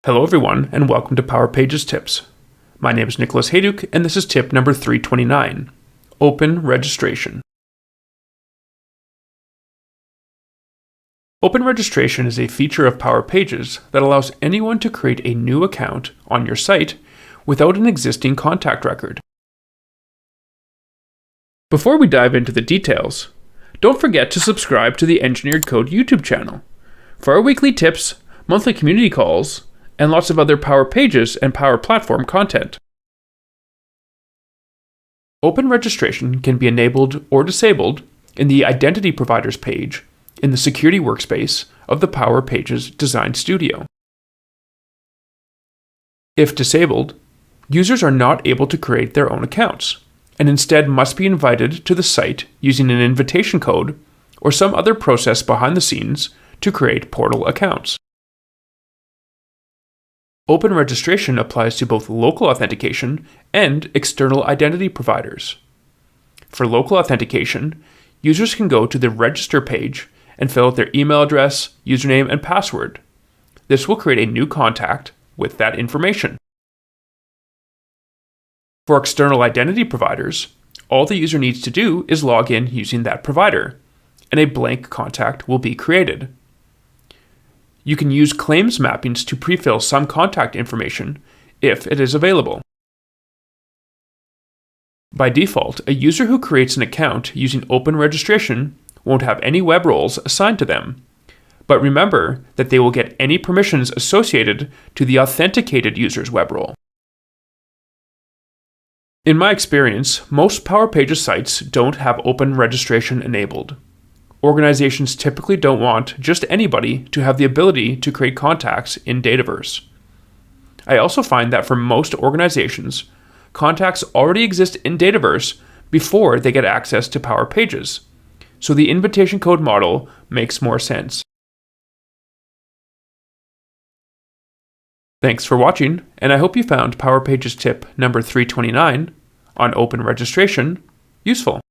Hello everyone, and welcome to Power Pages Tips. My name is Nicholas Hayduk, and this is tip number 329, Open Registration. Open Registration is a feature of Power Pages that allows anyone to create a new account on your site without an existing contact record. Before we dive into the details, don't forget to subscribe to the Engineered Code YouTube channel for our weekly tips, monthly community calls, and lots of other Power Pages and Power Platform content. Open registration can be enabled or disabled in the Identity Providers page in the Security Workspace of the Power Pages Design Studio. If disabled, users are not able to create their own accounts, and instead must be invited to the site using an invitation code or some other process behind the scenes to create portal accounts. Open registration applies to both local authentication and external identity providers. For local authentication, users can go to the Register page and fill out their email address, username, and password. This will create a new contact with that information. For external identity providers, all the user needs to do is log in using that provider, and a blank contact will be created. You can use claims mappings to pre-fill some contact information if it is available. By default, a user who creates an account using open registration won't have any web roles assigned to them. But remember that they will get any permissions associated to the authenticated user's web role. In my experience, most Power Pages sites don't have open registration enabled. Organizations typically don't want just anybody to have the ability to create contacts in Dataverse. I also find that for most organizations, contacts already exist in Dataverse before they get access to Power Pages, so the invitation code model makes more sense. Thanks for watching, and I hope you found Power Pages tip number 329 on open registration useful.